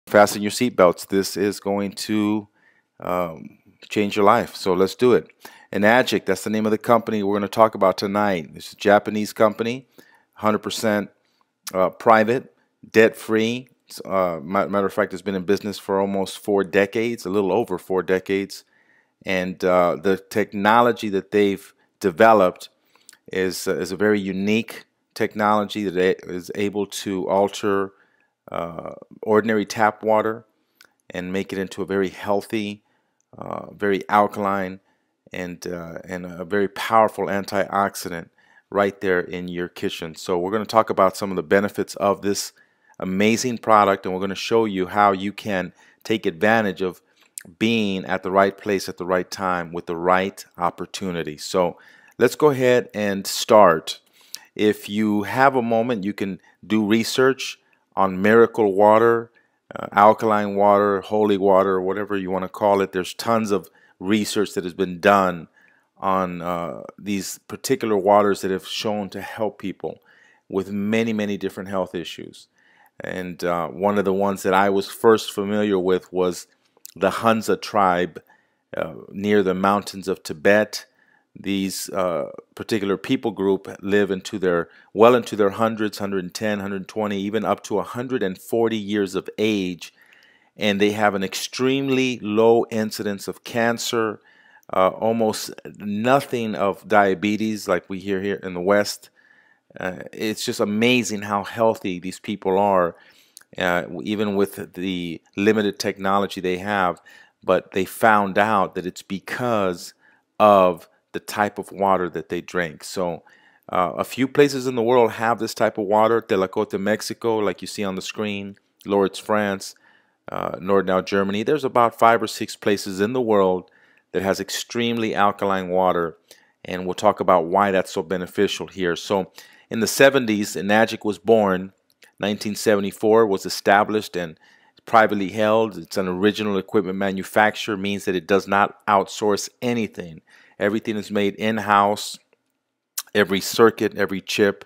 Fasten your seatbelts. This is going to change your life. So let's do it. Enagic, that's the name of the company we're going to talk about tonight. It's a Japanese company, 100% private, debt-free. Matter of fact, it's been in business for almost 4 decades, a little over 4 decades. And the technology that they've developed is a very unique technology that is able to alter ordinary tap water and make it into a very healthy, very alkaline, and a very powerful antioxidant right there in your kitchen. So we're going to talk about some of the benefits of this amazing product, and we're going to show you how you can take advantage of being at the right place at the right time with the right opportunity. So let's go ahead and start. If you have a moment, you can do research on miracle water, alkaline water, holy water, whatever you want to call it. There's tons of research that has been done on these particular waters that have shown to help people with many, many different health issues. And one of the ones that I was first familiar with was the Hunza tribe near the mountains of Tibet. These particular people group live well into their hundreds, 110, 120, even up to 140 years of age, and they have an extremely low incidence of cancer, almost nothing of diabetes like we hear here in the West. It's just amazing how healthy these people are, even with the limited technology they have. But they found out that it's because of the type of water that they drink. So a few places in the world have this type of water. Telacote, Mexico, like you see on the screen. Lourdes, France. Nordau, Germany. There's about 5 or 6 places in the world that has extremely alkaline water, and we'll talk about why that's so beneficial here. So in the 70s, Enagic was born. 1974 was established and privately held. It's an original equipment manufacturer, means that it does not outsource anything. Everything is made in-house. Every circuit, every chip,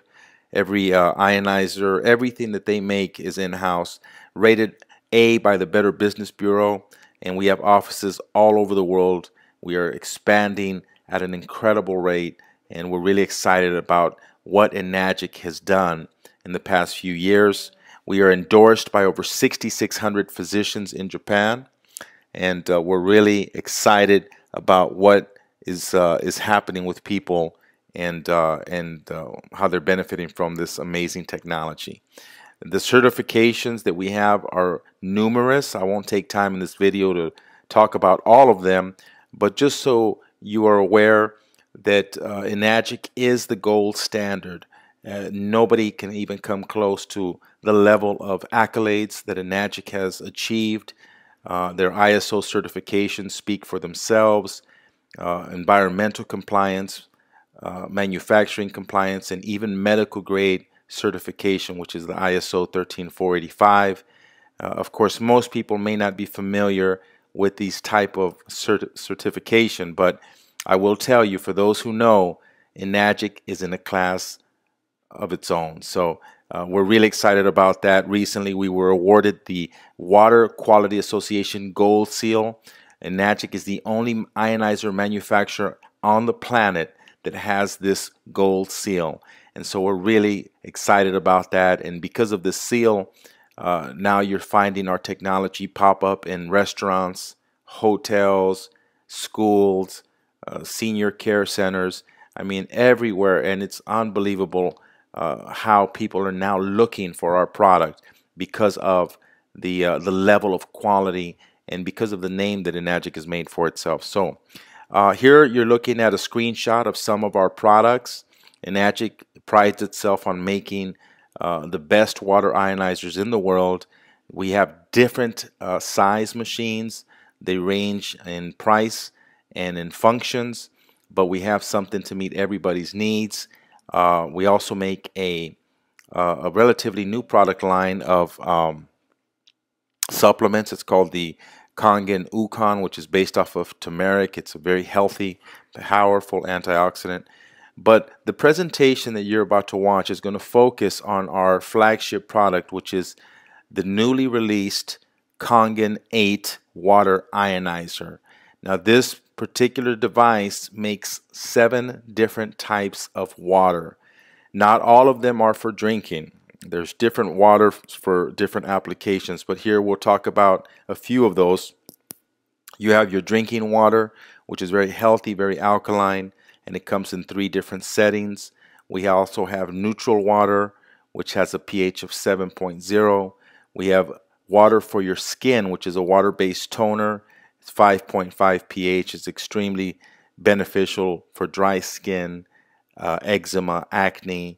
every ionizer, everything that they make is in-house. Rated A by the Better Business Bureau, and we have offices all over the world. We are expanding at an incredible rate, and we're really excited about what Enagic has done in the past few years. We are endorsed by over 6,600 physicians in Japan, and we're really excited about what is happening with people and how they're benefiting from this amazing technology. The certifications that we have are numerous. I won't take time in this video to talk about all of them, but just so you are aware that Enagic is the gold standard. Nobody can even come close to the level of accolades that Enagic has achieved. Their ISO certifications speak for themselves. Environmental compliance, manufacturing compliance, and even medical grade certification, which is the ISO 13485. Of course, most people may not be familiar with these type of certification, but I will tell you, for those who know, Enagic is in a class of its own. So we're really excited about that. Recently, we were awarded the Water Quality Association Gold Seal. Enagic is the only ionizer manufacturer on the planet that has this gold seal. And so we're really excited about that. And because of this seal, now you're finding our technology pop up in restaurants, hotels, schools, senior care centers. I mean, everywhere. And it's unbelievable how people are now looking for our product because of the level of quality and because of the name that Enagic has made for itself. So here you're looking at a screenshot of some of our products. Enagic prides itself on making the best water ionizers in the world. We have different size machines. They range in price and in functions, but we have something to meet everybody's needs. We also make a relatively new product line of supplements. It's called the Kangen Ukon, which is based off of turmeric. It's a very healthy, powerful antioxidant. But the presentation that you're about to watch is going to focus on our flagship product, which is the newly released Kangen 8 water ionizer. Now this particular device makes 7 different types of water. Not all of them are for drinking. There's different water for different applications, but here we'll talk about a few of those. You have your drinking water, which is very healthy, very alkaline, and it comes in 3 different settings. We also have neutral water, which has a pH of 7.0. We have water for your skin, which is a water-based toner. It's 5.5 pH. It's extremely beneficial for dry skin, eczema, acne,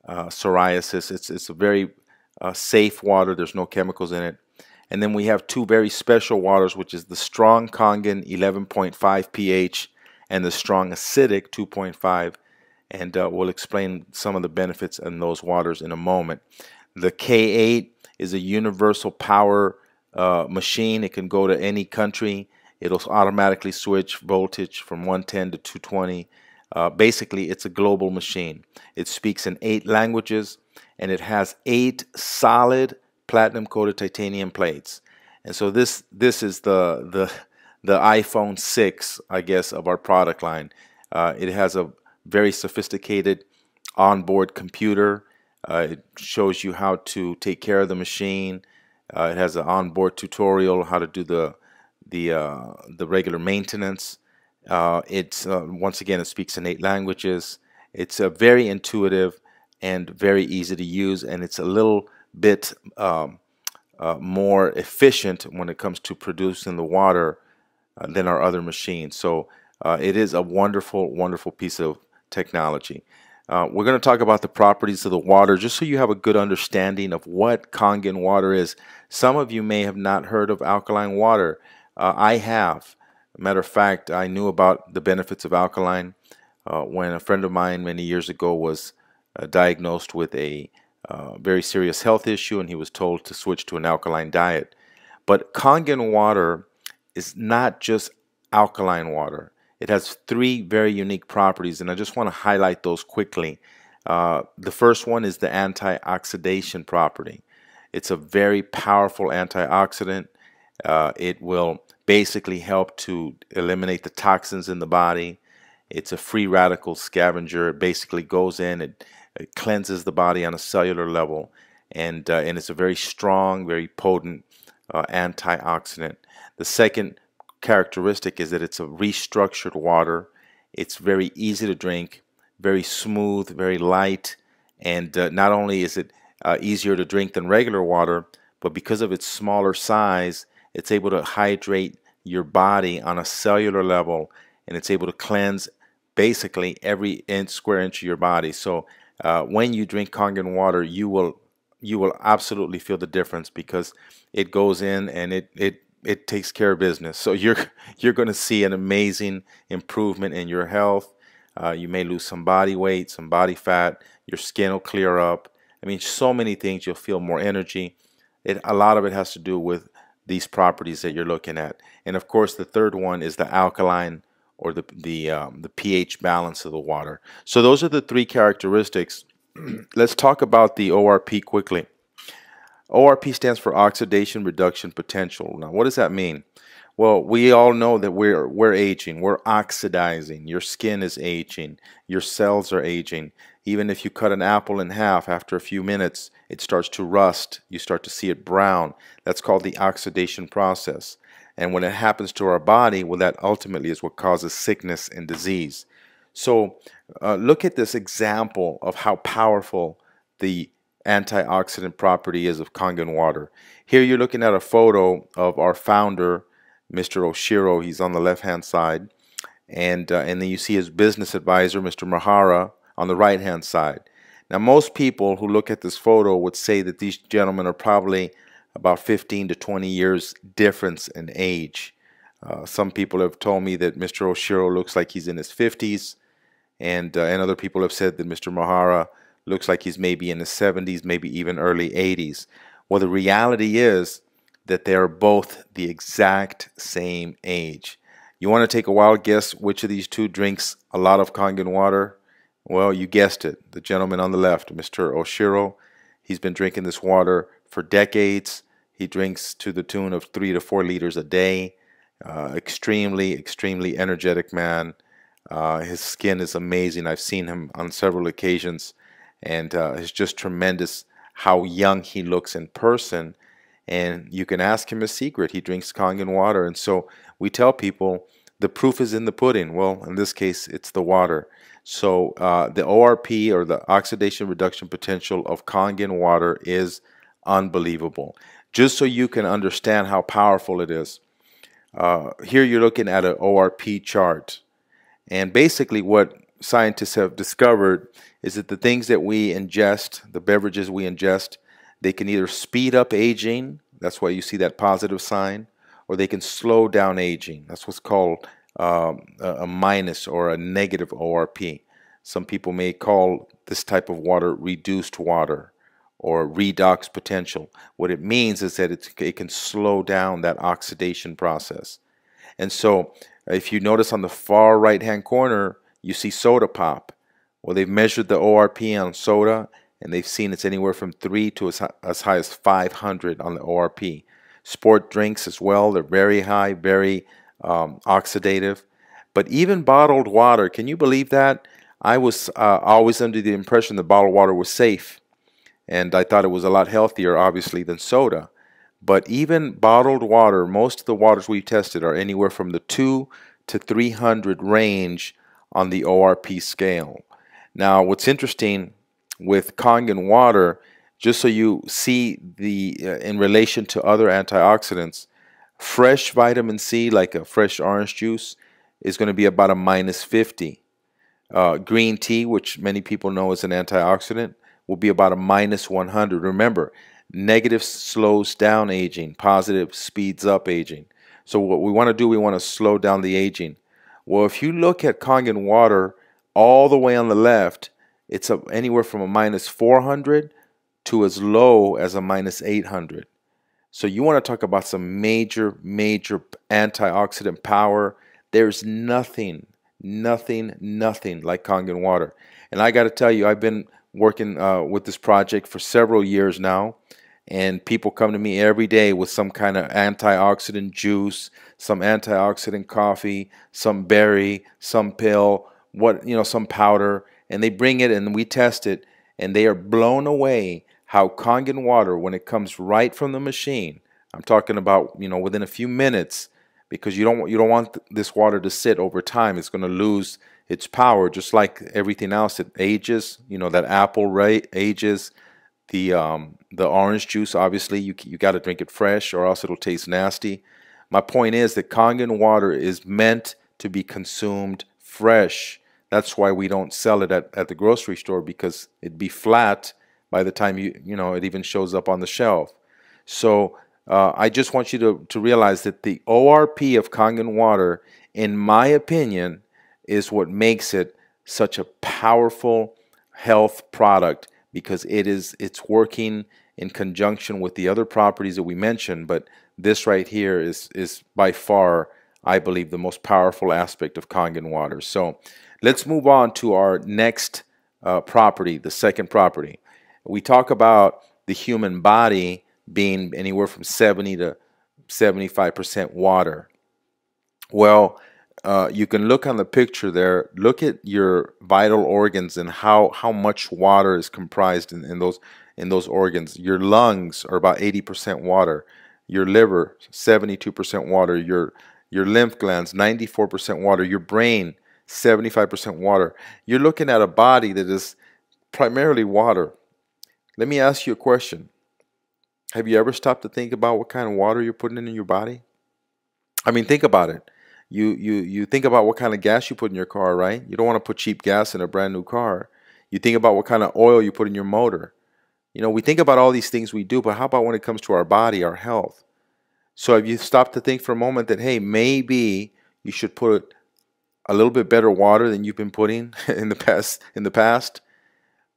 psoriasis. It's a very safe water. There's no chemicals in it. And then we have 2 very special waters, which is the strong Kangen 11.5 pH and the strong acidic 2.5. And we'll explain some of the benefits in those waters in a moment. The K8 is a universal power machine. It can go to any country. It'll automatically switch voltage from 110 to 220. Basically, it's a global machine. It speaks in 8 languages, and it has 8 solid platinum-coated titanium plates. And so this is the iPhone 6, I guess, of our product line. It has a very sophisticated onboard computer. It shows you how to take care of the machine. It has an onboard tutorial how to do the regular maintenance. It's once again, it speaks in 8 languages. It's very intuitive and very easy to use, and it's a little bit more efficient when it comes to producing the water than our other machines. So it is a wonderful, wonderful piece of technology. We're going to talk about the properties of the water just so you have a good understanding of what Kangen water is. Some of you may have not heard of alkaline water. I have. Matter of fact, I knew about the benefits of alkaline when a friend of mine many years ago was diagnosed with a very serious health issue, and he was told to switch to an alkaline diet. But Kangen water is not just alkaline water. It has 3 very unique properties, and I just want to highlight those quickly. The first one is the antioxidation property. It's a very powerful antioxidant. It will basically help to eliminate the toxins in the body. It's a free radical scavenger. It basically goes in, it cleanses the body on a cellular level, and it's a very strong, very potent antioxidant. The second characteristic is that it's a restructured water. It's very easy to drink, very smooth, very light, and not only is it easier to drink than regular water, but because of its smaller size, it's able to hydrate your body on a cellular level, and it's able to cleanse basically every square inch of your body. So when you drink Kangen water, you will absolutely feel the difference, because it goes in and it takes care of business. So you're going to see an amazing improvement in your health. You may lose some body weight, some body fat. Your skin will clear up. I mean, so many things. You'll feel more energy. A lot of it has to do with these properties that you're looking at. And of course, the third one is the alkaline, or the pH balance of the water. So those are the 3 characteristics. Let's talk about the ORP quickly. ORP stands for oxidation reduction potential. Now, what does that mean? Well, we all know that we're aging, we're oxidizing. Your skin is aging, your cells are aging. Even if you cut an apple in half, after a few minutes, it starts to rust. You start to see it brown. That's called the oxidation process. And when it happens to our body, well, that ultimately is what causes sickness and disease. So look at this example of how powerful the antioxidant property is of Kangen water. Here you're looking at a photo of our founder, Mr. Oshiro. He's on the left-hand side, and then you see his business advisor, Mr. Mahara, on the right-hand side. Now, most people who look at this photo would say that these gentlemen are probably about 15 to 20 years difference in age. Some people have told me that Mr. Oshiro looks like he's in his 50s, and other people have said that Mr. Mahara looks like he's maybe in his 70s, maybe even early 80s. Well, the reality is that they are both the exact same age. You want to take a wild guess which of these 2 drinks a lot of Kangen water? Well, you guessed it. The gentleman on the left, Mr. Oshiro, he's been drinking this water for decades. He drinks to the tune of 3 to 4 liters a day. Extremely energetic man. His skin is amazing. I've seen him on several occasions, and it's just tremendous how young he looks in person. And you can ask him a secret. He drinks Kangen water. And so we tell people the proof is in the pudding. Well, in this case, it's the water. So the ORP, or the oxidation reduction potential of Kangen water, is unbelievable. Just so you can understand how powerful it is. Here you're looking at an ORP chart. And basically what scientists have discovered is that the things that we ingest, the beverages we ingest, they can either speed up aging, that's why you see that positive sign, or they can slow down aging. That's what's called a minus or a negative ORP. Some people may call this type of water reduced water or redox potential. What it means is that it can slow down that oxidation process. And so if you notice on the far right hand corner, you see soda pop. Well, they've measured the ORP on soda, and they've seen it's anywhere from 3 to as high as 500 on the ORP. Sport drinks as well, they're very high, very oxidative. But even bottled water, can you believe that? I was always under the impression that bottled water was safe, and I thought it was a lot healthier, obviously, than soda. But even bottled water, most of the waters we've tested are anywhere from the 2 to 300 range on the ORP scale. Now, what's interesting with Kangen water, just so you see the in relation to other antioxidants, fresh vitamin C, like a fresh orange juice, is going to be about a -50. Green tea, which many people know is an antioxidant, will be about a -100. Remember, negative slows down aging, positive speeds up aging. So what we want to do, we want to slow down the aging. Well, if you look at Kangen water all the way on the left, it's anywhere from a -400 to as low as a -800. So you want to talk about some major antioxidant power. There's nothing like Kangen water. And I got to tell you, I've been working with this project for several years now, and people come to me every day with some kind of antioxidant juice, some antioxidant coffee, some berry, some pill, some powder, and they bring it and we test it, and they are blown away how Kangen water, when it comes right from the machine, I'm talking about within a few minutes, because you don't want this water to sit over time. It's going to lose its power, just like everything else. It ages. That apple ages. The orange juice, obviously, you got to drink it fresh, or else it'll taste nasty. My point is that Kangen water is meant to be consumed fresh. That's why we don't sell it at the grocery store, because it'd be flat by the time it even shows up on the shelf. So I just want you to realize that the ORP of Kangen water, in my opinion, is what makes it such a powerful health product, because it's working in conjunction with the other properties that we mentioned. But this right here is by far, I believe, the most powerful aspect of Kangen water. So let's move on to our next property, the second property. We talk about the human body being anywhere from 70 to 75% water. Well, you can look on the picture there. Look at your vital organs and how much water is comprised in those organs. Your lungs are about 80% water. Your liver, 72% water. Your lymph glands, 94% water. Your brain, 75% water. You're looking at a body that is primarily water. Let me ask you a question. Have you ever stopped to think about what kind of water you're putting in your body? I mean, think about it. You think about what kind of gas you put in your car, right? You don't want to put cheap gas in a brand new car. You think about what kind of oil you put in your motor. We think about all these things we do, but how about when it comes to our body, our health? So have you stopped to think for a moment that, hey, maybe you should put a little bit better water than you've been putting in the past?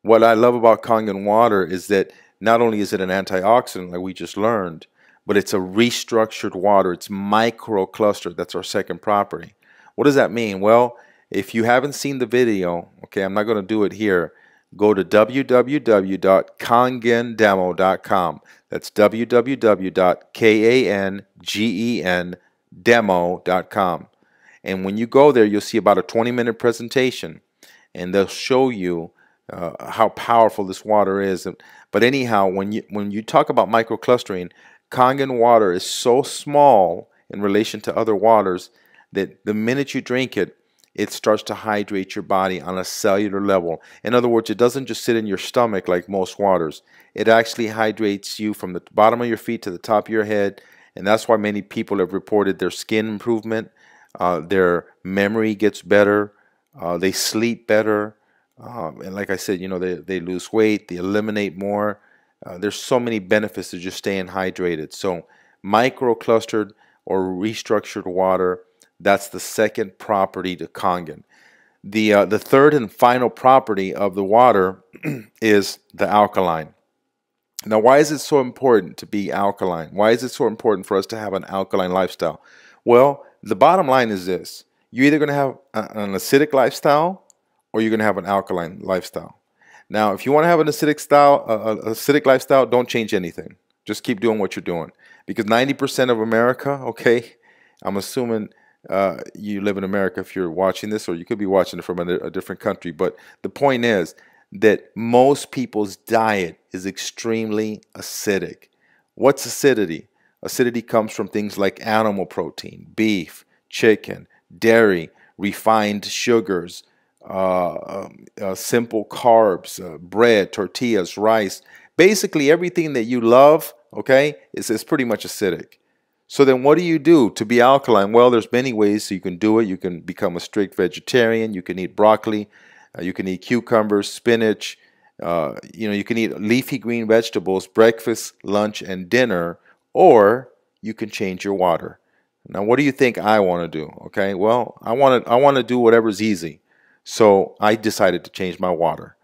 What I love about Kangen water is that not only is it an antioxidant, like we just learned, but it's a restructured water. It's microclustered. That's our second property. What does that mean? Well, if you haven't seen the video, okay, I'm not going to do it here. Go to www.kangendemo.com. That's www.kangendemo.com. And when you go there, you'll see about a 20-minute presentation, and they'll show you how powerful this water is. But anyhow, when you talk about microclustering, Kangen water is so small in relation to other waters that the minute you drink it, it starts to hydrate your body on a cellular level. In other words, it doesn't just sit in your stomach like most waters. It actually hydrates you from the bottom of your feet to the top of your head, and that's why many people have reported their skin improvement, their memory gets better, they sleep better, and like I said, they lose weight, they eliminate more. There's so many benefits to just staying hydrated. So microclustered or restructured water, that's the second property to Kangen. The third and final property of the water is the alkaline. Now, why is it so important to be alkaline? Why is it so important for us to have an alkaline lifestyle? Well, the bottom line is this. You're either going to have an acidic lifestyle or you're going to have an alkaline lifestyle. Now, if you want to have an acidic lifestyle, don't change anything. Just keep doing what you're doing. Because 90% of America, okay, I'm assuming you live in America if you're watching this, or you could be watching it from a different country. But the point is that most people's diet is extremely acidic. What's acidity? Acidity comes from things like animal protein, beef, chicken, dairy, refined sugars, simple carbs, bread, tortillas, rice. Basically everything that you love, okay, is pretty much acidic. So then what do you do to be alkaline? Well, there's many ways you can do it. You can become a strict vegetarian. You can eat broccoli. You can eat cucumbers, spinach. You can eat leafy green vegetables, breakfast, lunch, and dinner. Or you can change your water. Now, what do you think I want to do? Okay, well, I want to do whatever's easy. So I decided to change my water.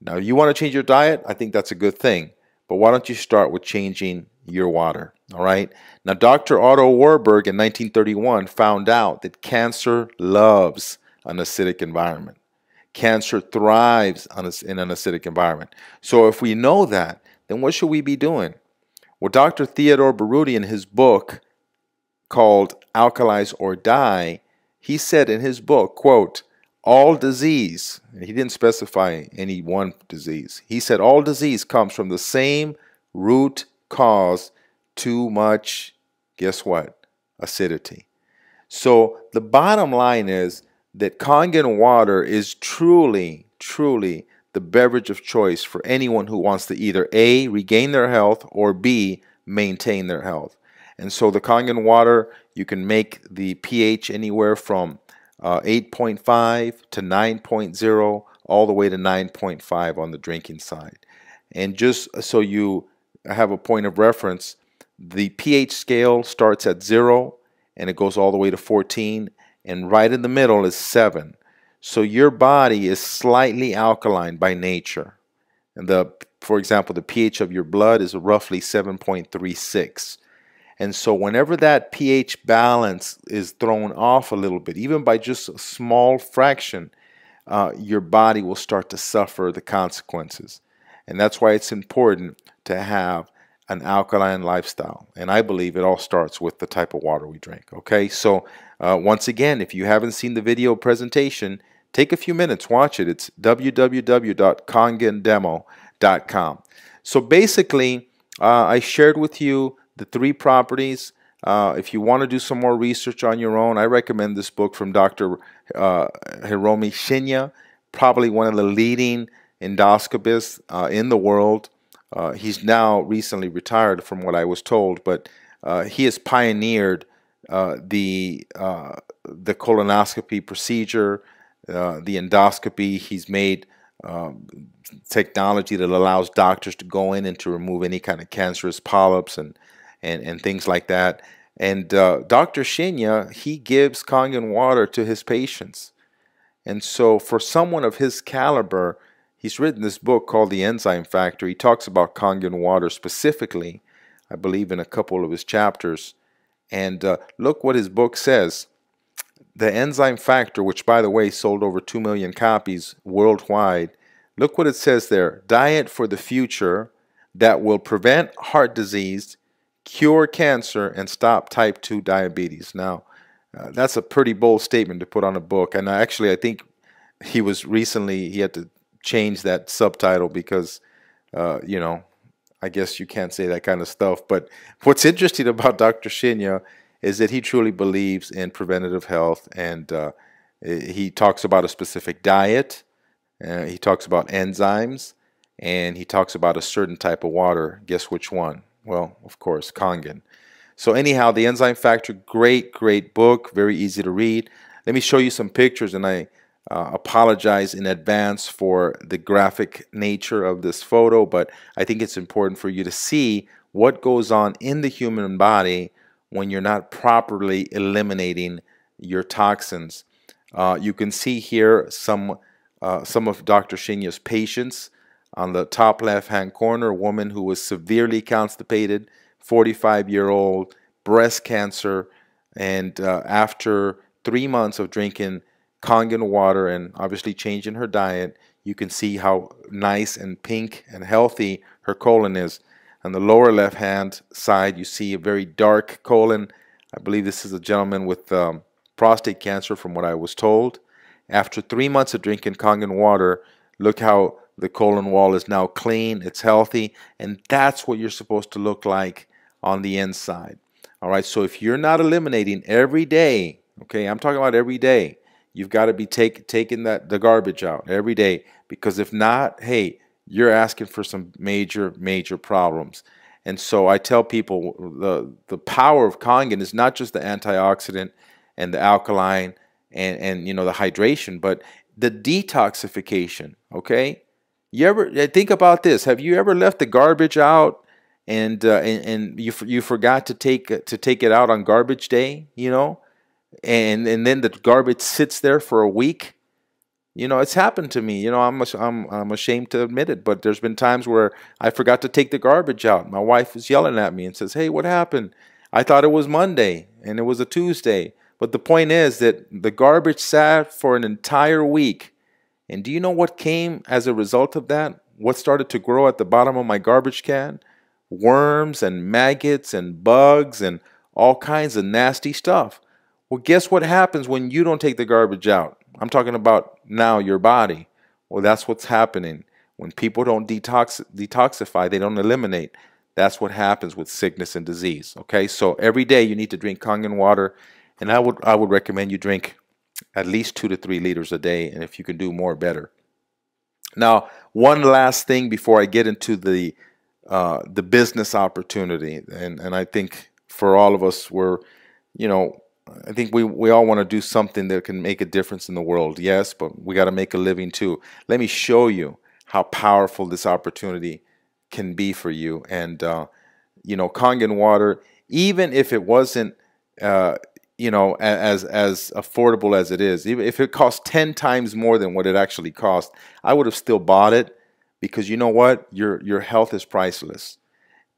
Now, you want to change your diet? I think that's a good thing. But why don't you start with changing your water? All right. Now, Dr. Otto Warburg in 1931 found out that cancer loves an acidic environment. Cancer thrives in an acidic environment. So if we know that, then what should we be doing? Well, Dr. Theodore Baruti, in his book called Alkalize or Die, he said in his book, quote, all disease, and he didn't specify any one disease. He said all disease comes from the same root cause, too much, guess what? Acidity. So the bottom line is that Kangen water is truly, truly the beverage of choice for anyone who wants to either A, regain their health, or B, maintain their health. And so the Kangen water, you can make the pH anywhere from 8.5 to 9.0, all the way to 9.5 on the drinking side. And just so you have a point of reference, the pH scale starts at 0 and it goes all the way to 14, and right in the middle is 7. So your body is slightly alkaline by nature. And for example, the pH of your blood is roughly 7.36. And so whenever that pH balance is thrown off a little bit, even by just a small fraction, your body will start to suffer the consequences. And that's why it's important to have an alkaline lifestyle. And I believe it all starts with the type of water we drink. Okay, so once again, if you haven't seen the video presentation, take a few minutes, watch it. It's www.kangendemo.com. So basically, I shared with you the 3 properties. If you want to do some more research on your own, I recommend this book from Dr. Hiromi Shinya, probably one of the leading endoscopists in the world. He's now recently retired from what I was told, but he has pioneered the colonoscopy procedure, the endoscopy. He's made technology that allows doctors to go in and to remove any kind of cancerous polyps and things like that. And Dr. Shinya, he gives Kangen water to his patients. And so for someone of his caliber, he's written this book called The Enzyme Factor. He talks about Kangen water specifically, I believe, in a couple of his chapters. And look what his book says. The Enzyme Factor, which, by the way, sold over 2 million copies worldwide. Look what it says there. Diet for the future, that will prevent heart disease, cure cancer, and stop type 2 diabetes. Now, that's a pretty bold statement to put on a book. And I think he had to change that subtitle because, you know, I guess you can't say that kind of stuff. But what's interesting about Dr. Shinya is that he truly believes in preventative health, and he talks about a specific diet, he talks about enzymes, and he talks about a certain type of water. Guess which one? Well, of course, Kangen. So anyhow, The Enzyme Factor, great book, very easy to read. Let me show you some pictures, and I apologize in advance for the graphic nature of this photo, but I think it's important for you to see what goes on in the human body when you're not properly eliminating your toxins. You can see here some of Dr. Shinya's patients. On the top left-hand corner, a woman who was severely constipated, 45-year-old, breast cancer, and after 3 months of drinking Kangen water and obviously changing her diet, you can see how nice and pink and healthy her colon is. On the lower left-hand side, you see a very dark colon. I believe this is a gentleman with prostate cancer, from what I was told. After 3 months of drinking Kangen water, look how the colon wall is now clean, it's healthy, and that's what you're supposed to look like on the inside. All right, so if you're not eliminating every day, okay, I'm talking about every day, you've got to be taking the garbage out every day, because if not, hey, you're asking for some major problems. And so I tell people the power of Kangen is not just the antioxidant and the alkaline and you know, the hydration, but the detoxification. Okay, you ever think about this? Have you ever left the garbage out and you forgot to take it out on garbage day? You know, and then the garbage sits there for a week. You know, it's happened to me. You know, I'm ashamed to admit it, but there's been times where I forgot to take the garbage out. My wife is yelling at me and says, "Hey, what happened? I thought it was Monday and it was a Tuesday." But the point is that the garbage sat for an entire week. And do you know what came as a result of that? What started to grow at the bottom of my garbage can? Worms and maggots and bugs and all kinds of nasty stuff. Well, guess what happens when you don't take the garbage out? I'm talking about now your body. Well, that's what's happening. When people don't detoxify, they don't eliminate. That's what happens with sickness and disease. Okay, so every day you need to drink Kangen water, and I would recommend you drink at least 2 to 3 liters a day, and if you can do more, better. Now, one last thing before I get into the business opportunity, and I think for all of us, you know, I think we all want to do something that can make a difference in the world. Yes, but we got to make a living too. Let me show you how powerful this opportunity can be for you. And you know, Kangen water, even if it wasn't you know, as affordable as it is, even if it cost 10 times more than what it actually cost, I would have still bought it, because you know what? Your health is priceless.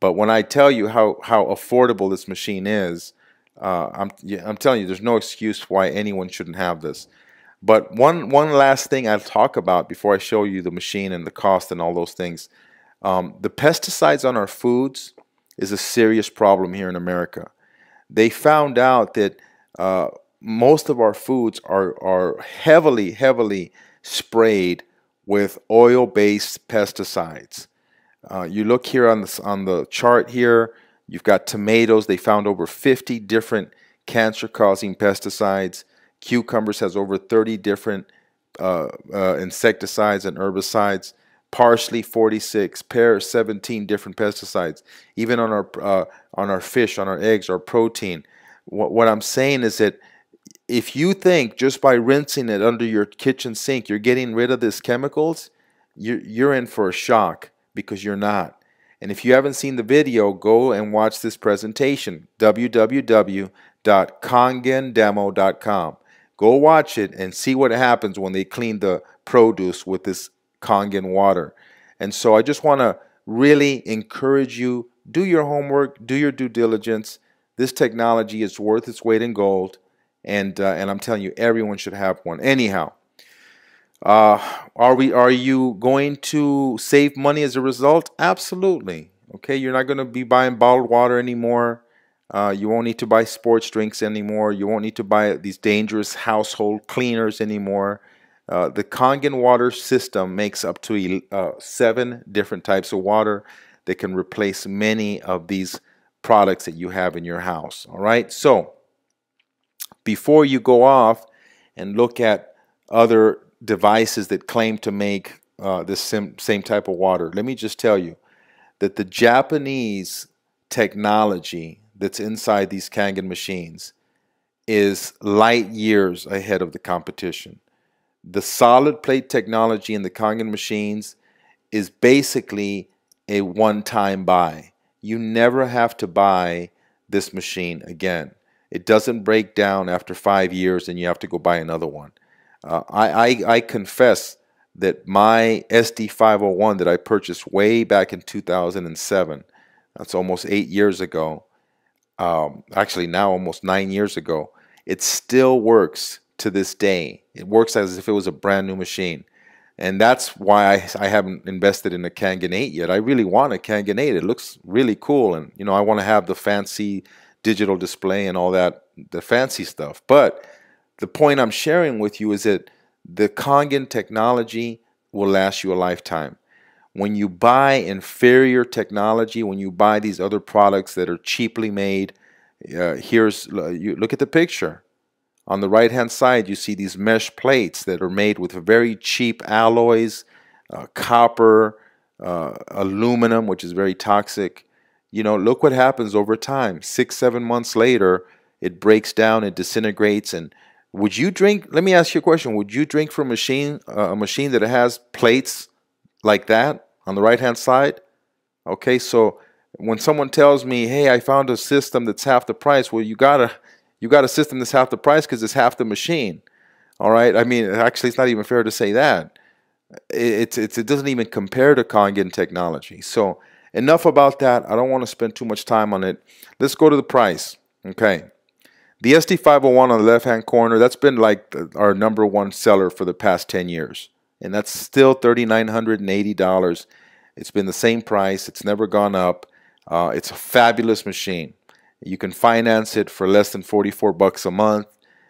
But when I tell you how affordable this machine is, I'm telling you, there's no excuse why anyone shouldn't have this. But one last thing I'll talk about before I show you the machine and the cost and all those things. The pesticides on our foods is a serious problem here in America. They found out that most of our foods are heavily sprayed with oil-based pesticides. You look here on the chart here, you've got tomatoes. They found over 50 different cancer-causing pesticides. Cucumbers has over 30 different insecticides and herbicides. Parsley 46, pears 17 different pesticides. Even on our fish, on our eggs, our protein. What I'm saying is that if you think just by rinsing it under your kitchen sink you're getting rid of these chemicals, you're in for a shock, because you're not. And if you haven't seen the video, go and watch this presentation, www.kangendemo.com. Go watch it and see what happens when they clean the produce with this Kangen water. And so I just want to really encourage you, do your homework, do your due diligence. This technology is worth its weight in gold, and I'm telling you, everyone should have one. Anyhow, Uh, are you going to save money as a result? Absolutely. Okay, you're not going to be buying bottled water anymore. You won't need to buy sports drinks anymore. You won't need to buy these dangerous household cleaners anymore. The Kangen water system makes up to 7 different types of water that can replace many of these products that you have in your house. All right, so before you go off and look at other devices that claim to make this same type of water, let me just tell you that the Japanese technology that's inside these Kangen machines is light years ahead of the competition. The solid plate technology in the Kangen machines is basically a one-time buy. You never have to buy this machine again. It doesn't break down after 5 years and you have to go buy another one. I confess that my SD501 that I purchased way back in 2007, that's almost 8 years ago, actually now almost 9 years ago, it still works to this day. It works as if it was a brand new machine. And that's why I haven't invested in a Kangen 8 yet. I really want a Kangen 8. It looks really cool. And, I want to have the fancy digital display and all that, the fancy stuff. But the point I'm sharing with you is that the Kangen technology will last you a lifetime. When you buy inferior technology, when you buy these other products that are cheaply made, look at the picture. On the right-hand side, you see these mesh plates that are made with very cheap alloys, copper, aluminum, which is very toxic. Look what happens over time. 6, 7 months later, it breaks down, it disintegrates. And would you drink? Let me ask you a question. Would you drink from a machine that has plates like that on the right-hand side? Okay, so when someone tells me, "Hey, I found a system that's half the price," well, you got a system that's half the price because it's half the machine. All right. I mean, actually, it's not even fair to say that. It doesn't even compare to Kangen technology. So enough about that. I don't want to spend too much time on it. Let's go to the price. Okay. The SD501 on the left-hand corner, that's been like our #1 seller for the past 10 years. And that's still $3,980. It's been the same price. It's never gone up. It's a fabulous machine. You can finance it for less than 44 bucks a month.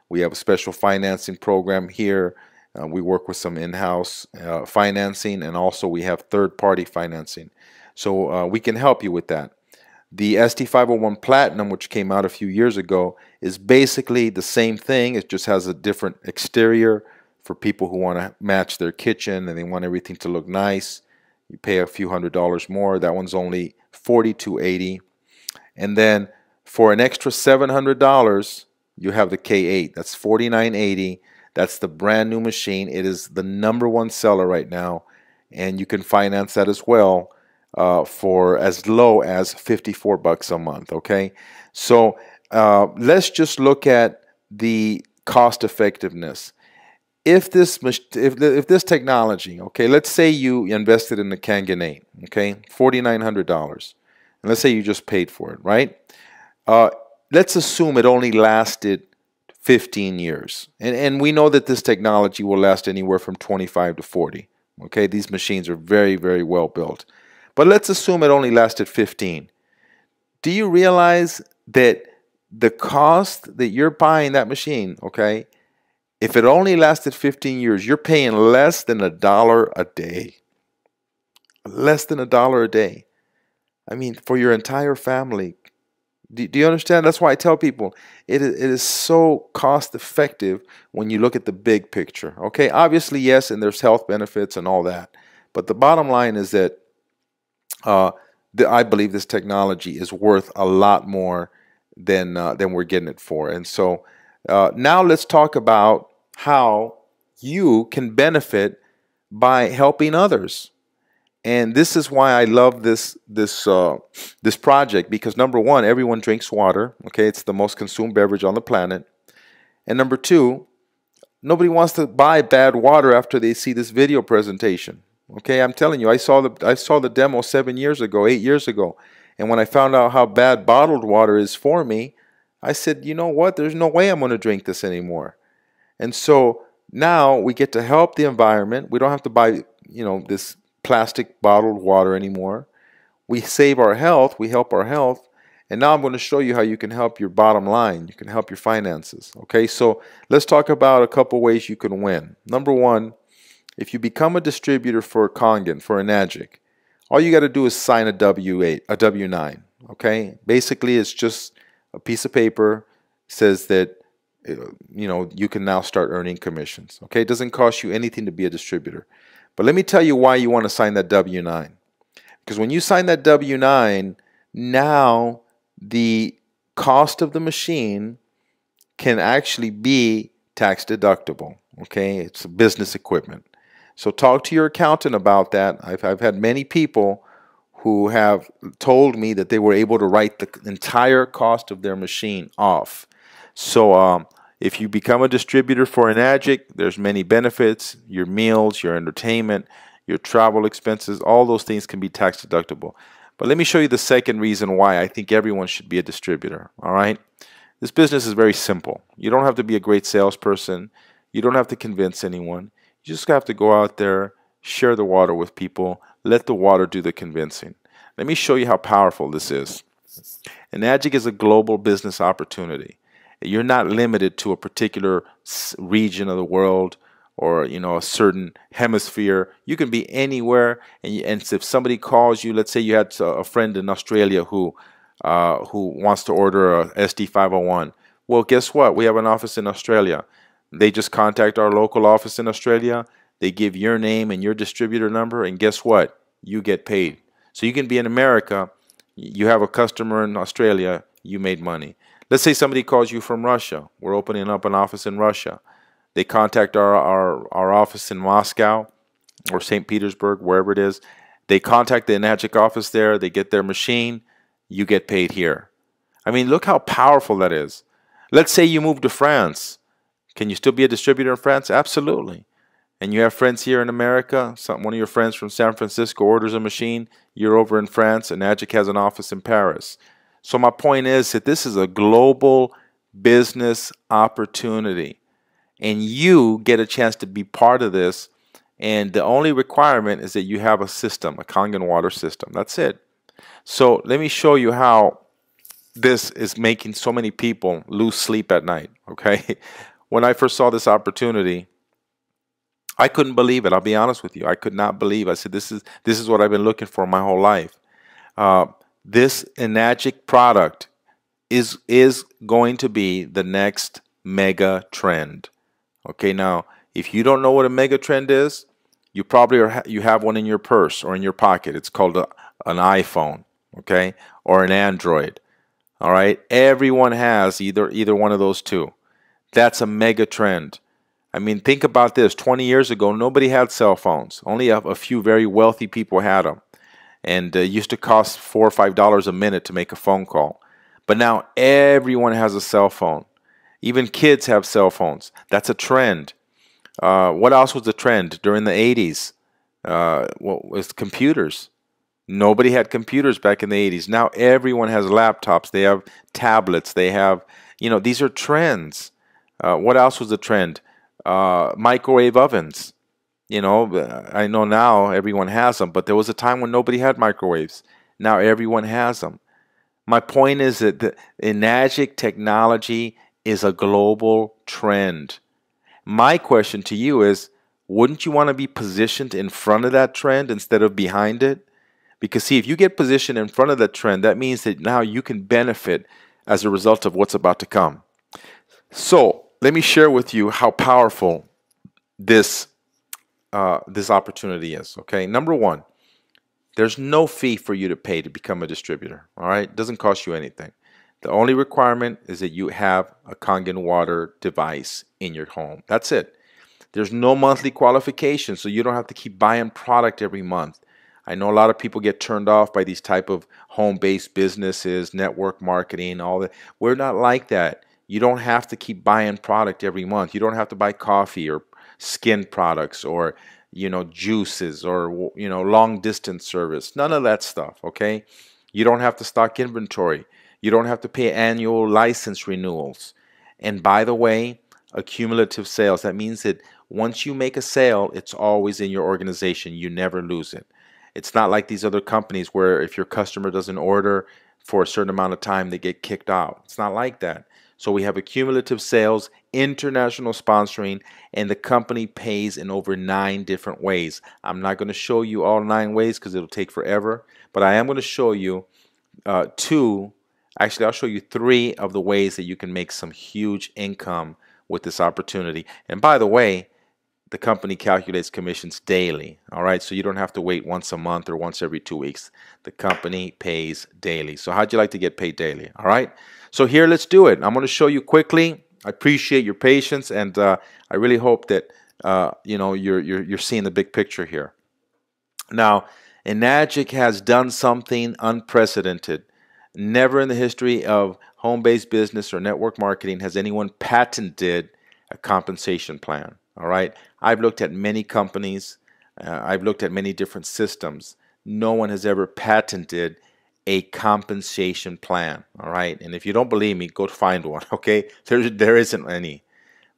We have a special financing program here. We work with some in-house financing, and also we have third-party financing. So we can help you with that. The SD501 Platinum, which came out a few years ago, is basically the same thing. It just has a different exterior for people who want to match their kitchen and they want everything to look nice. You pay a few $100s more. That one's only $42.80. And then for an extra $700, you have the K8. That's $49.80. That's the brand new machine. It is the #1 seller right now, and you can finance that as well for as low as 54 bucks a month. Okay, so let's just look at the cost effectiveness. If this technology, okay, let's say you invested in the Kangen 8, okay, $4,900, and let's say you just paid for it, right? Let's assume it only lasted 15 years. And we know that this technology will last anywhere from 25 to 40. Okay, these machines are very, very well built. But let's assume it only lasted 15. Do you realize that the cost that you're buying that machine, okay, if it only lasted 15 years, you're paying less than $1 a day. Less than $1 a day. I mean, for your entire family. Do you understand? That's why I tell people it is so cost effective when you look at the big picture. Okay, obviously, yes, and there's health benefits and all that. But the bottom line is that I believe this technology is worth a lot more than we're getting it for. And so now let's talk about how you can benefit by helping others. And this is why I love this project, because #1, everyone drinks water. Okay, it's the most consumed beverage on the planet. And #2, nobody wants to buy bad water after they see this video presentation. Okay, I'm telling you, I saw the demo 7 years ago, 8 years ago, and when I found out how bad bottled water is for me, I said, you know what? There's no way I'm going to drink this anymore. And so now we get to help the environment. We don't have to buy, this plastic bottled water anymore. We save our health, we help our health, and now I'm going to show you how you can help your bottom line. You can help your finances. Okay, so let's talk about a couple ways you can win. Number one, if you become a distributor for Kangen, for Enagic, all you got to do is sign a W-8, a W-9. Okay, basically it's just a piece of paper says that you can now start earning commissions. Okay, it doesn't cost you anything to be a distributor. But let me tell you why you want to sign that W-9. Because when you sign that W-9, now the cost of the machine can actually be tax deductible. Okay, it's business equipment. So talk to your accountant about that. I've had many people who have told me that they were able to write the entire cost of their machine off. So if you become a distributor for Enagic, there's many benefits. Your meals, your entertainment, your travel expenses, all those things can be tax deductible. But let me show you the second reason why I think everyone should be a distributor. All right? This business is very simple. You don't have to be a great salesperson. You don't have to convince anyone. You just have to go out there, share the water with people, let the water do the convincing. Let me show you how powerful this is. Enagic is a global business opportunity. You're not limited to a particular region of the world or a certain hemisphere. You can be anywhere, and if somebody calls you, let's say you had a friend in Australia who wants to order a SD501. Well, guess what? We have an office in Australia. They just contact our local office in Australia. They give your name and your distributor number, and guess what? You get paid. So you can be in America, you have a customer in Australia, you made money. Let's say somebody calls you from Russia. We're opening up an office in Russia. They contact our office in Moscow or St. Petersburg, wherever it is. They contact the Enagic office there. They get their machine. You get paid here. I mean, look how powerful that is. Let's say you move to France. Can you still be a distributor in France? Absolutely. And you have friends here in America. One of your friends from San Francisco orders a machine. You're over in France. Enagic has an office in Paris. So my point is that this is a global business opportunity. And you get a chance to be part of this. And the only requirement is that you have a system, a Kangen water system. That's it. So let me show you how this is making so many people lose sleep at night. Okay. When I first saw this opportunity, I couldn't believe it. I'll be honest with you. I could not believe. I said, this is what I've been looking for my whole life. This Enagic product is going to be the next mega trend. Okay, now if you don't know what a mega trend is, you probably you have one in your purse or in your pocket. It's called an iPhone, okay, or an Android. All right, everyone has either one of those two. That's a mega trend. I mean, think about this. 20 years ago, nobody had cell phones. Only a few very wealthy people had them. And it used to cost $4 or $5 a minute to make a phone call. But now everyone has a cell phone. Even kids have cell phones. That's a trend. What else was the trend during the 80s? What was computers? Nobody had computers back in the 80s. Now everyone has laptops. They have tablets. They have, these are trends. What else was the trend? Microwave ovens. I know now everyone has them, but there was a time when nobody had microwaves. Now everyone has them. My point is that the Enagic technology is a global trend. My question to you is, wouldn't you want to be positioned in front of that trend instead of behind it? Because see, if you get positioned in front of that trend, that means that now you can benefit as a result of what's about to come. So let me share with you how powerful this opportunity is. Okay, number one, there's no fee for you to pay to become a distributor. All right, it doesn't cost you anything. The only requirement is that you have a Kangen water device in your home. That's it. There's no monthly qualification, so you don't have to keep buying product every month. I know a lot of people get turned off by these type of home-based businesses, network marketing, all that. We're not like that. You don't have to keep buying product every month. You don't have to buy coffee or skin products or juices or long distance service. None of that stuff. Okay, you don't have to stock inventory. You don't have to pay annual license renewals. And by the way, accumulative sales. That means that once you make a sale, it's always in your organization. You never lose it. It's not like these other companies where if your customer doesn't order for a certain amount of time, they get kicked out. It's not like that. So we have accumulative sales, international sponsoring, and the company pays in over 9 different ways. I'm not going to show you all 9 ways because it'll take forever, but I am going to show you 2. Actually, I'll show you 3 of the ways that you can make some huge income with this opportunity. And by the way, the company calculates commissions daily. All right, so you don't have to wait once a month or once every 2 weeks. The company pays daily. So how'd you like to get paid daily? All right, so here, let's do it. I'm going to show you quickly. I appreciate your patience, and I really hope that you know, you're seeing the big picture here. Now, Enagic has done something unprecedented. Never in the history of home-based business or network marketing has anyone patented a compensation plan. All right, I've looked at many companies, I've looked at many different systems. No one has ever patented a compensation plan. All right, and if you don't believe me, go find one. Okay, there isn't any.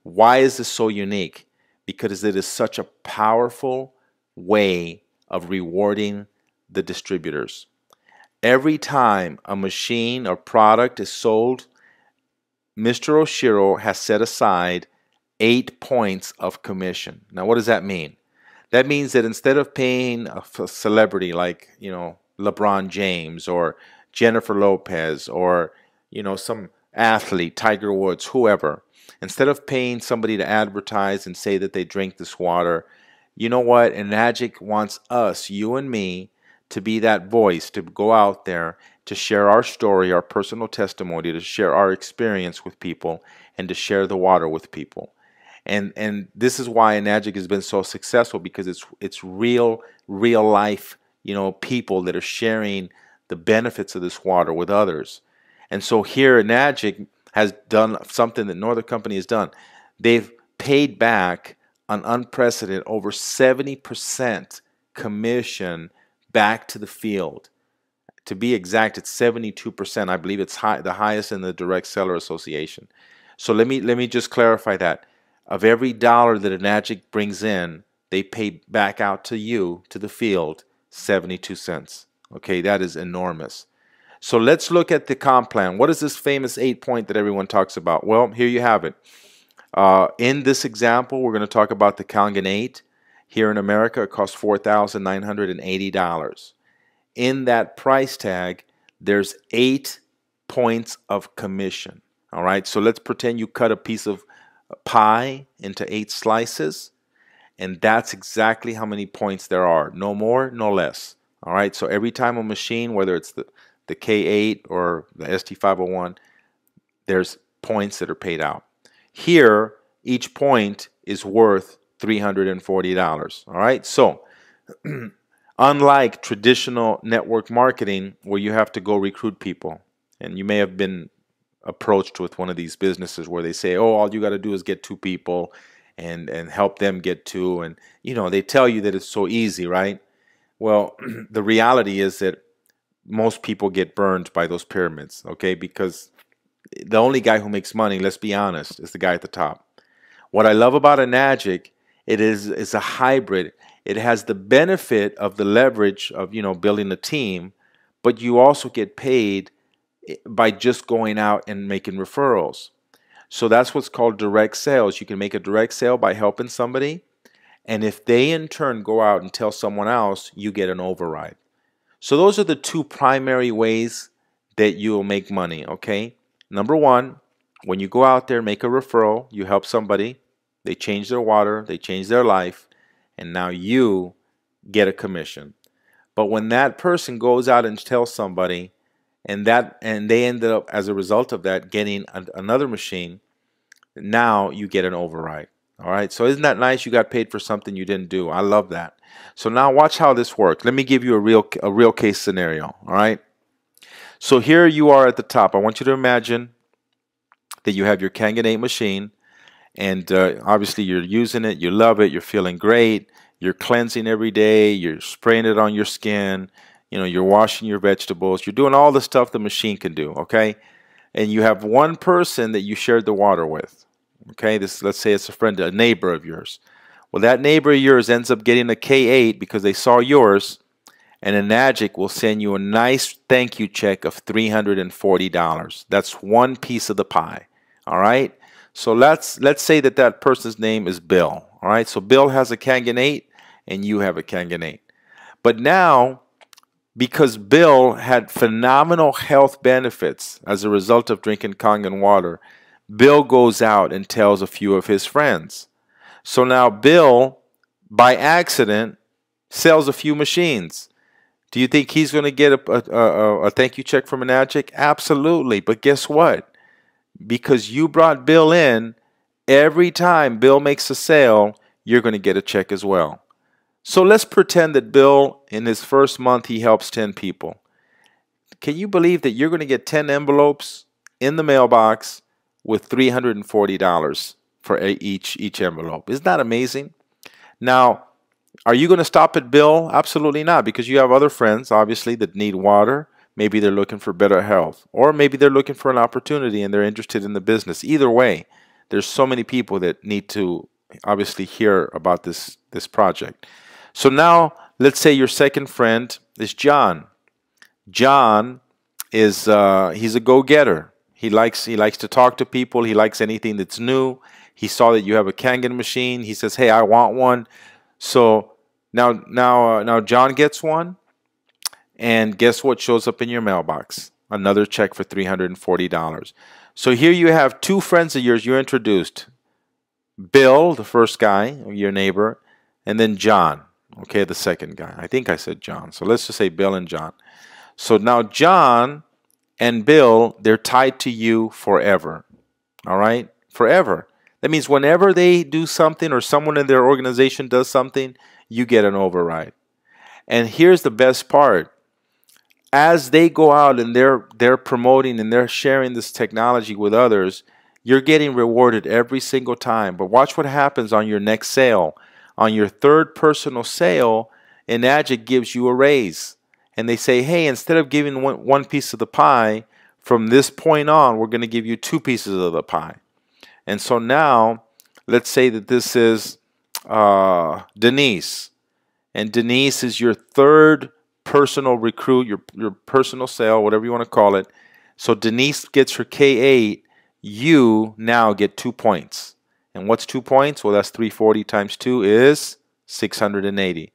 Why is this so unique? Because it is such a powerful way of rewarding the distributors. Every time a machine or product is sold, Mr. Oshiro has set aside 8 points of commission. Now, what does that mean? That means that instead of paying a celebrity like, you know, LeBron James or Jennifer Lopez or, you know, some athlete, Tiger Woods, whoever, instead of paying somebody to advertise and say that they drink this water, you know what? Enagic wants us, you and me, to be that voice, to go out there, to share our story, our personal testimony, to share our experience with people, and to share the water with people. And this is why Enagic has been so successful, because it's real life, you know, people that are sharing the benefits of this water with others. And so here Enagic has done something that no other company has done. They've paid back an unprecedented over 70% commission back to the field. To be exact, it's 72%. I believe it's the highest in the Direct Seller Association. So let me just clarify that. Of every dollar that Enagic brings in, they pay back out to you, to the field, 72 cents. Okay, that is enormous. So let's look at the comp plan. What is this famous 8-point that everyone talks about? Well, here you have it. In this example, we're going to talk about the Kangen 8. Here in America, it costs $4,980. In that price tag, there's 8 points of commission. All right, so let's pretend you cut a piece of pie into 8 slices, and that's exactly how many points there are. No more, no less. All right, so every time a machine, whether it's the K8 or the ST501, there's points that are paid out. Here, each point is worth $340. All right, so unlike traditional network marketing where you have to go recruit people, and you may have been approached with one of these businesses where they say, oh, all you got to do is get 2 people and help them get 2, and you know, they tell you that it's so easy, right? Well, the reality is that most people get burned by those pyramids, okay? Because the only guy who makes money, let's be honest, is the guy at the top. What I love about Enagic, it's a hybrid. It has the benefit of the leverage of, you know, building a team, but you also get paid by just going out and making referrals. So that's what's called direct sales. You can make a direct sale by helping somebody, and if they in turn go out and tell someone else, you get an override. So those are the 2 primary ways that you will make money, okay? Number 1, when you go out there, make a referral, you help somebody, they change their water, they change their life, and now you get a commission. But when that person goes out and tells somebody, and they ended up, as a result of that, getting another machine, now you get an override. All right, so isn't that nice? You got paid for something you didn't do. I love that. So now watch how this works. Let me give you a real case scenario. All right, so here you are at the top. I want you to imagine that you have your Kangen 8 machine, and obviously you're using it, you love it, you're feeling great, you're cleansing every day, you're spraying it on your skin, you know, you're washing your vegetables, you're doing all the stuff the machine can do, okay? And you have one person that you shared the water with. Okay, this, let's say it's a friend, a neighbor of yours. Well, that neighbor of yours ends up getting a K8 because they saw yours, and Enagic will send you a nice thank you check of $340. That's one piece of the pie. All right. So let's say that that person's name is Bill. All right. So Bill has a Kangen 8 and you have a Kangen 8. But now, because Bill had phenomenal health benefits as a result of drinking Kangen water, Bill goes out and tells a few of his friends. So now Bill, by accident, sells a few machines. Do you think he's going to get a thank you check from Enagic? Absolutely. But guess what? Because you brought Bill in, every time Bill makes a sale, you're going to get a check as well. So let's pretend that Bill, in his first month, he helps 10 people. Can you believe that you're going to get 10 envelopes in the mailbox with $340 for each envelope? Isn't that amazing? Now, are you going to stop at Bill? Absolutely not, because you have other friends, obviously, that need water. Maybe they're looking for better health, or maybe they're looking for an opportunity and they're interested in the business. Either way, there's so many people that need to obviously hear about this project. So now, let's say your second friend is John. John is he's a go-getter. He likes to talk to people. He likes anything that's new. He saw that you have a Kangen machine. He says, "Hey, I want one." So now John gets one, and guess what shows up in your mailbox? Another check for $340. So here you have two friends of yours you introduced. Bill, the first guy, your neighbor, and then John, okay, the second guy. I think I said John. So let's just say Bill and John. So now John and Bill, they're tied to you forever. All right? Forever. That means whenever they do something or someone in their organization does something, you get an override. And here's the best part. As they go out and they're promoting and they're sharing this technology with others, you're getting rewarded every single time. But watch what happens on your next sale. On your third personal sale, Enagic gives you a raise. And they say, hey, instead of giving one piece of the pie, from this point on, we're going to give you two pieces of the pie. And so now, let's say that this is Denise. And Denise is your third personal recruit, your personal sale, whatever you want to call it. So Denise gets her K8. You now get 2 points. And what's 2 points? Well, that's 340 times 2 is 680.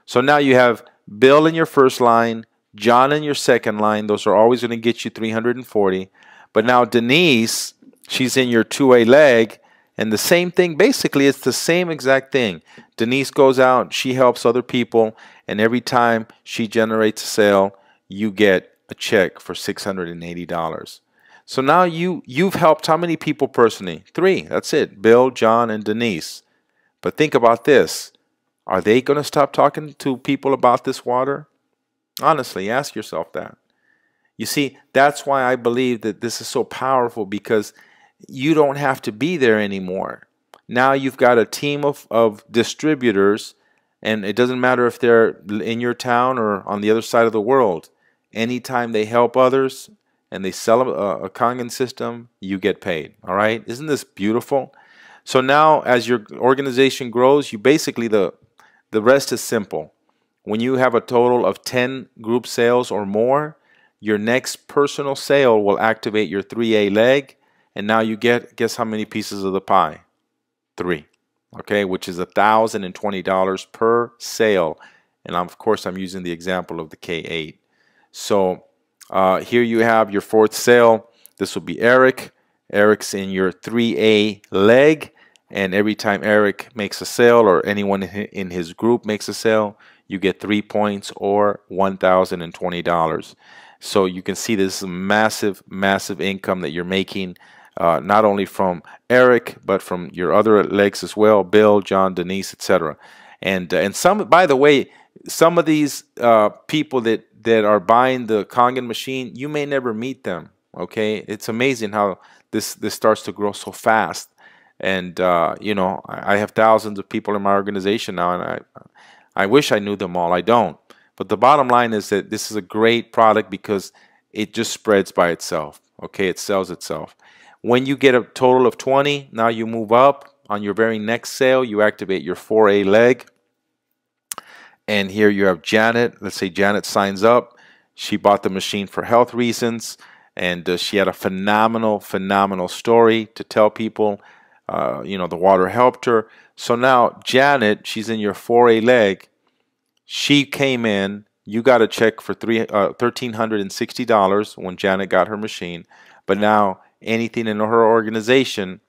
So now you have Bill in your first line, John in your second line. Those are always going to get you 340. But now Denise, she's in your 2A leg. And the same thing, basically, it's the same exact thing. Denise goes out, she helps other people, and every time she generates a sale, you get a check for $680. So now you've helped how many people personally? 3. That's it. Bill, John, and Denise. But think about this. Are they going to stop talking to people about this water? Honestly, ask yourself that. You see, that's why I believe that this is so powerful, because you don't have to be there anymore. Now you've got a team of distributors, and it doesn't matter if they're in your town or on the other side of the world. Anytime they help others and they sell a Kangen system, you get paid. All right? Isn't this beautiful? So now as your organization grows, you basically, the rest is simple. When you have a total of 10 group sales or more, your next personal sale will activate your 3A leg. And now you get, guess how many pieces of the pie? 3. Okay, which is $1,020 per sale. And of course, I'm using the example of the K8. So here you have your fourth sale. This will be Eric. Eric's in your 3A leg. And every time Eric makes a sale, or anyone in his group makes a sale, you get 3 points or $1,020. So you can see this is a massive, massive income that you're making. Not only from Eric, but from your other legs as well, Bill, John, Denise, etc. And some, by the way, some of these people that are buying the Kangen machine, you may never meet them. Okay, it's amazing how this starts to grow so fast. And you know, I have thousands of people in my organization now, and I wish I knew them all. I don't. But the bottom line is that this is a great product because it just spreads by itself. Okay, it sells itself. When you get a total of 20, now you move up. On your very next sale, you activate your 4A leg. And here you have Janet. Let's say Janet signs up. She bought the machine for health reasons, and she had a phenomenal story to tell people. The water helped her. So now Janet, she's in your 4A leg. She came in. You got a check for $1,360 when Janet got her machine. But now anything in her organization,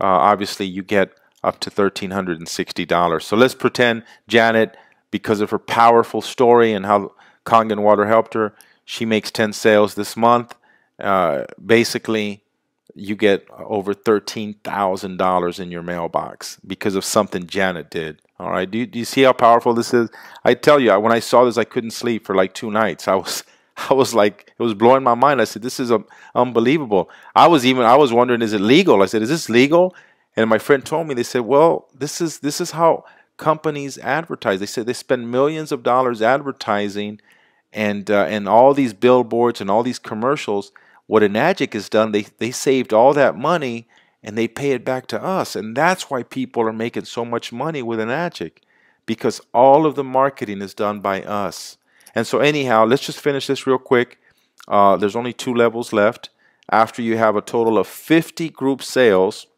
obviously you get up to $1,360. So let's pretend Janet, because of her powerful story and how Kangen water helped her, she makes 10 sales this month. Basically, you get over $13,000 in your mailbox because of something Janet did. All right, do you see how powerful this is? I tell you, when I saw this, I couldn't sleep for like 2 nights. I was like, it was blowing my mind. I said, this is unbelievable. I was wondering, is it legal? I said, is this legal? And my friend told me, they said, well, this is how companies advertise. They said they spend millions of dollars advertising and all these billboards and all these commercials. What Enagic has done, they saved all that money and they pay it back to us. And that's why people are making so much money with Enagic, because all of the marketing is done by us. And so anyhow, let's just finish this real quick. There's only 2 levels left. After you have a total of 50 group sales,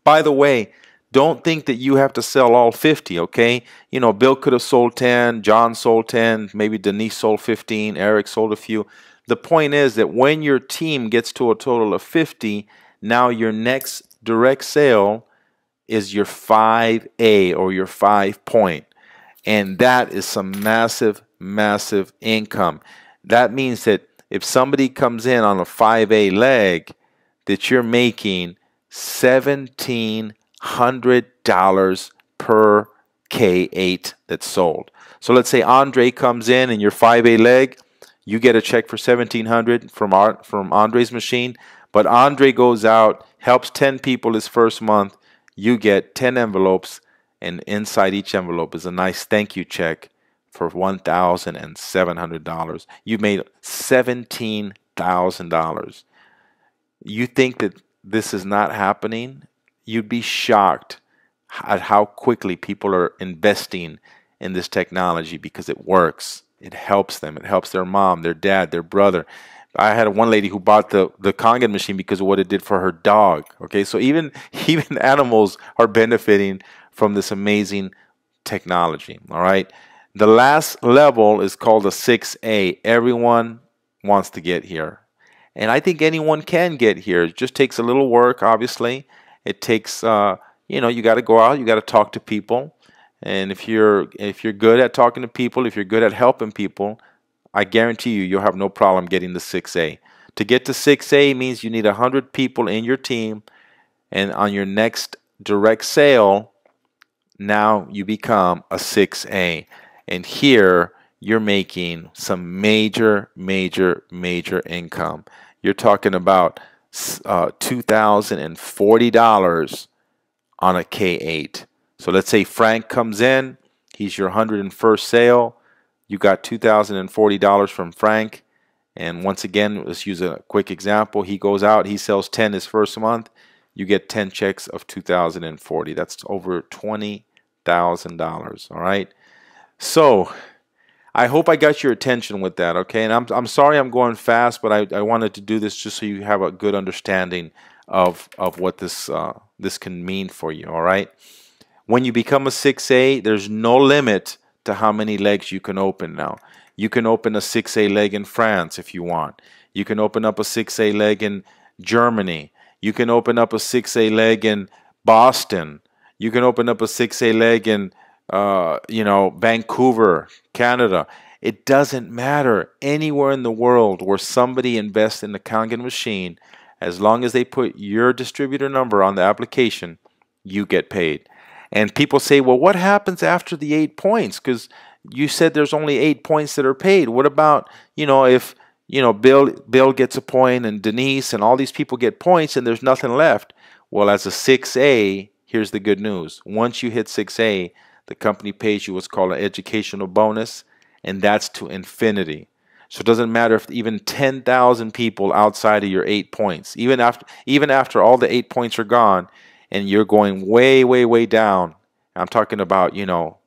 by the way, don't think that you have to sell all 50, okay? You know, Bill could have sold 10, John sold 10, maybe Denise sold 15, Eric sold a few. The point is that when your team gets to a total of 50, now your next direct sale is your 5A or your 5 point. And that is some massive income. That means that if somebody comes in on a 5A leg, that you're making $1,700 per K8 that's sold. So let's say Andre comes in your 5A leg, you get a check for $1,700 from Andre's machine, but Andre goes out, helps 10 people his first month, you get 10 envelopes, and inside each envelope is a nice thank you check for $1,700. You made $17,000. You think that this is not happening? You'd be shocked at how quickly people are investing in this technology because it works. It helps them. It helps their mom, their dad, their brother. I had one lady who bought the Kangen machine because of what it did for her dog. Okay, so even animals are benefiting from this amazing technology. All right, the last level is called a 6A. Everyone wants to get here, and I think anyone can get here. It just takes a little work, obviously. It takes you got to go out, you got to talk to people, and if you're good at talking to people, if you're good at helping people, I guarantee you'll have no problem getting the 6A. To get to 6A means you need 100 people in your team, and on your next direct sale, now you become a 6A. And here you're making some major income. You're talking about $2,040 on a K8. So let's say Frank comes in, he's your 101st sale. You got $2,040 from Frank. And once again, let's use a quick example. He goes out, he sells 10 his first month. You get 10 checks of $2,040. That's over $20,000. All right. So I hope I got your attention with that. Okay. And I'm sorry I'm going fast, but I wanted to do this just so you have a good understanding of what this can mean for you. All right. When you become a 6A, there's no limit to how many legs you can open now. You can open a 6A leg in France if you want. You can open up a 6A leg in Germany. You can open up a 6A leg in Boston. You can open up a 6A leg in Vancouver, Canada. It doesn't matter. Anywhere in the world where somebody invests in the Kangen machine, as long as they put your distributor number on the application, you get paid. And people say, well, what happens after the 8 points? Because you said there's only 8 points that are paid. What about, if, Bill gets a point and Denise and all these people get points and there's nothing left? Well, as a 6A, here's the good news. Once you hit 6A, the company pays you what's called an educational bonus, and that's to infinity. So it doesn't matter if even 10,000 people outside of your 8 points, even after all the 8 points are gone, and you're going way, way, way down. I'm talking about,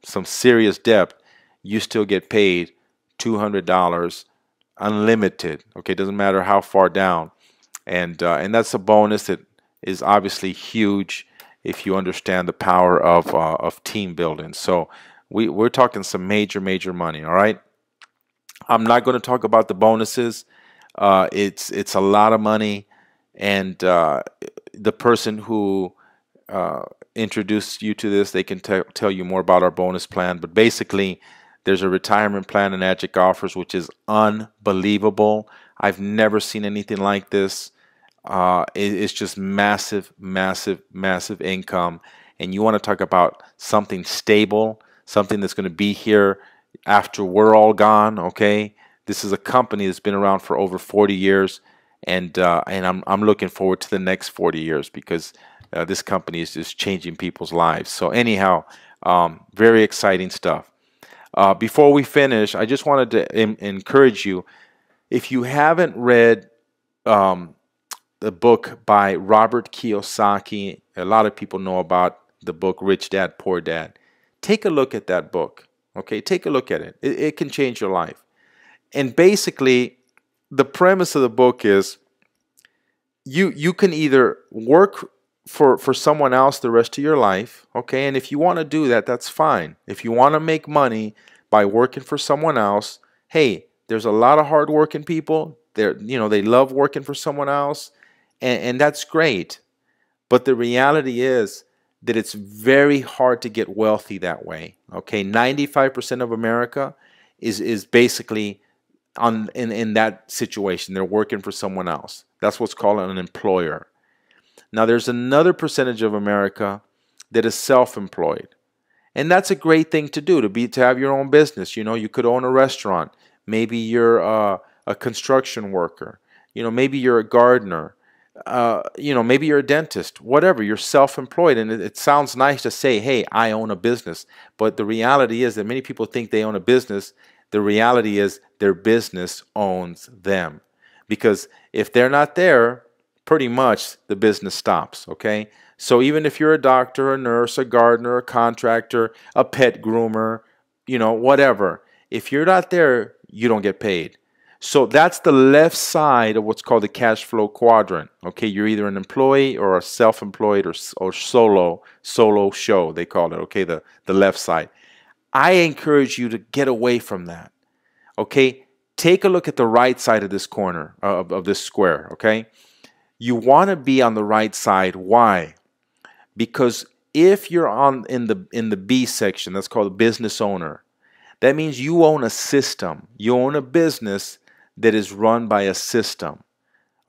some serious depth. You still get paid $200 unlimited. Okay, doesn't matter how far down, and that's a bonus that is obviously huge if you understand the power of team building. So we're talking some major, major money. All right. I'm not going to talk about the bonuses. It's a lot of money, and the person who uh, introduced you to this, they can tell you more about our bonus plan. But basically, there's a retirement plan and Magic offers, which is unbelievable. I've never seen anything like this. It's just massive, massive, massive income. And you want to talk about something stable, something that's going to be here after we're all gone, okay? This is a company that's been around for over 40 years, and I'm looking forward to the next 40 years because this company is just changing people's lives. So anyhow, very exciting stuff. Before we finish, I just wanted to encourage you, if you haven't read um, the book by Robert Kiyosaki, a lot of people know about the book Rich Dad, Poor Dad. Take a look at that book. Okay, take a look at it. It can change your life. And basically, the premise of the book is you can either work for someone else the rest of your life, okay? And if you want to do that, that's fine. If you want to make money by working for someone else, hey, there's a lot of hardworking people. They love working for someone else, and that's great. But the reality is that it's very hard to get wealthy that way. Okay, 95% of America is basically in that situation. They're working for someone else. That's what's called an employer. Now there's another percentage of America that is self-employed. And that's a great thing to do, to have your own business. You could own a restaurant. Maybe you're a construction worker. Maybe you're a gardener. Maybe you're a dentist, whatever. You're self-employed, and it sounds nice to say, hey, I own a business. But the reality is that many people think they own a business. The reality is their business owns them. Because if they're not there, pretty much the business stops, okay? So even if you're a doctor, a nurse, a gardener, a contractor, a pet groomer, whatever, if you're not there, you don't get paid. So that's the left side of what's called the cash flow quadrant. Okay, you're either an employee or a self-employed or solo show, they call it. Okay, the left side. I encourage you to get away from that. Okay, take a look at the right side of this corner of this square. Okay, you want to be on the right side. Why? Because if you're in the B section, that's called business owner. That means you own a system. You own a business that is run by a system.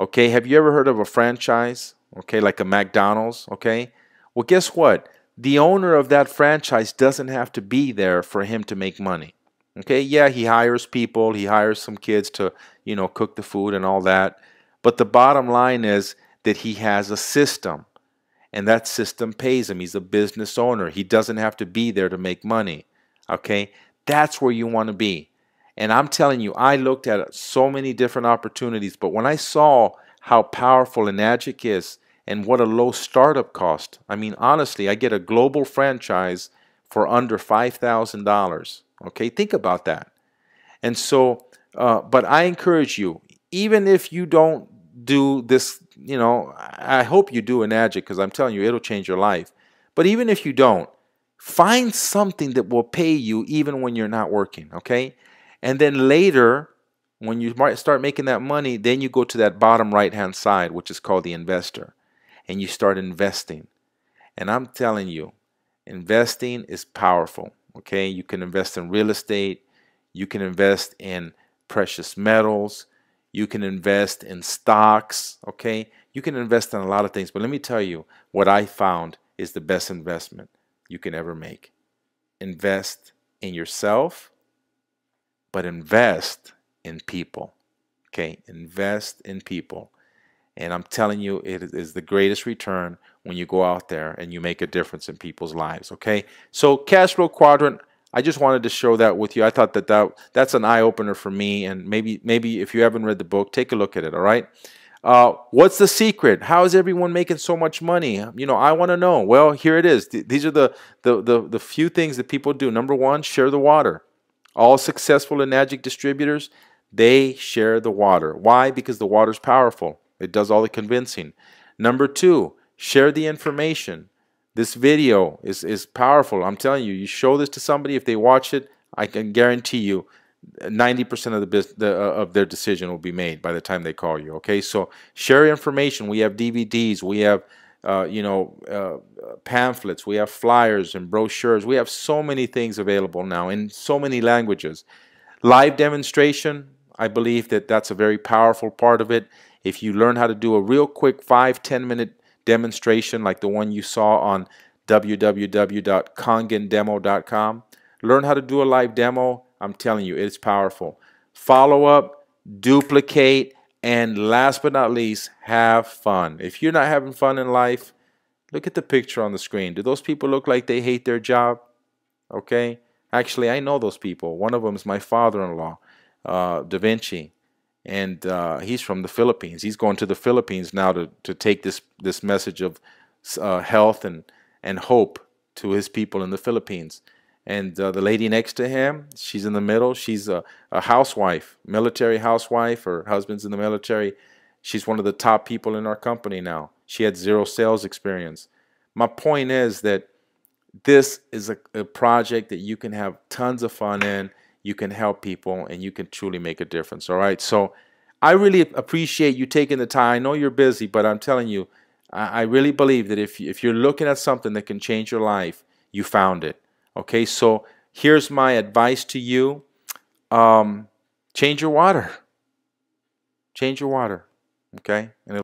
Okay, have you ever heard of a franchise? Okay, like a McDonald's. Okay, well, guess what? The owner of that franchise doesn't have to be there for him to make money. Okay, yeah, he hires people, he hires some kids to, cook the food and all that. But the bottom line is that he has a system, and that system pays him. He's a business owner. He doesn't have to be there to make money. Okay, that's where you want to be. And I'm telling you, I looked at so many different opportunities, but when I saw how powerful Enagic is and what a low startup cost, I mean, honestly, I get a global franchise for under $5,000. Okay, think about that. And so, but I encourage you, even if you don't do this, I hope you do Enagic, because I'm telling you, it'll change your life. But even if you don't, find something that will pay you even when you're not working, okay? And then later, when you start making that money, then you go to that bottom right-hand side, which is called the investor, and you start investing. And I'm telling you, investing is powerful, okay? You can invest in real estate. You can invest in precious metals. You can invest in stocks, okay? You can invest in a lot of things. But let me tell you, what I found is the best investment you can ever make. Invest in yourself, but invest in people. Okay, invest in people. And I'm telling you, it is the greatest return when you go out there and you make a difference in people's lives. Okay, so cash flow quadrant, I just wanted to show that with you. I thought that's an eye opener for me, and maybe if you haven't read the book, take a look at it. All right. What's the secret? How is everyone making so much money? You know, I want to know. Well, here it is. These are the few things that people do. Number one, share the water. All successful Enagic distributors, they share the water. Why? Because the water's powerful. It does all the convincing. Number two, share the information. This video is powerful. I'm telling you, you show this to somebody, if they watch it, I can guarantee you 90% of their decision will be made by the time they call you. Okay, so share information. We have DVDs, we have pamphlets, we have flyers and brochures. We have so many things available now in so many languages. Live demonstration, I believe that's a very powerful part of it. If you learn how to do a real quick 5-10 minute demonstration like the one you saw on www.kangendemo.com, learn how to do a live demo. I'm telling you, it's powerful. Follow up, duplicate, and last but not least, have fun. If you're not having fun in life, look at the picture on the screen. Do those people look like they hate their job? Okay. Actually, I know those people. One of them is my father-in-law, Da Vinci, and he's from the Philippines. He's going to the Philippines now to take this message of health and hope to his people in the Philippines. And the lady next to him, she's in the middle. She's a housewife, military housewife. Her husband's in the military. She's one of the top people in our company now. She had 0 sales experience. My point is that this is a project that you can have tons of fun in. You can help people, and you can truly make a difference. All right. So I really appreciate you taking the time. I know you're busy, but I'm telling you, I really believe that if you're looking at something that can change your life, you found it. Okay. So here's my advice to you. Change your water. Change your water. Okay. And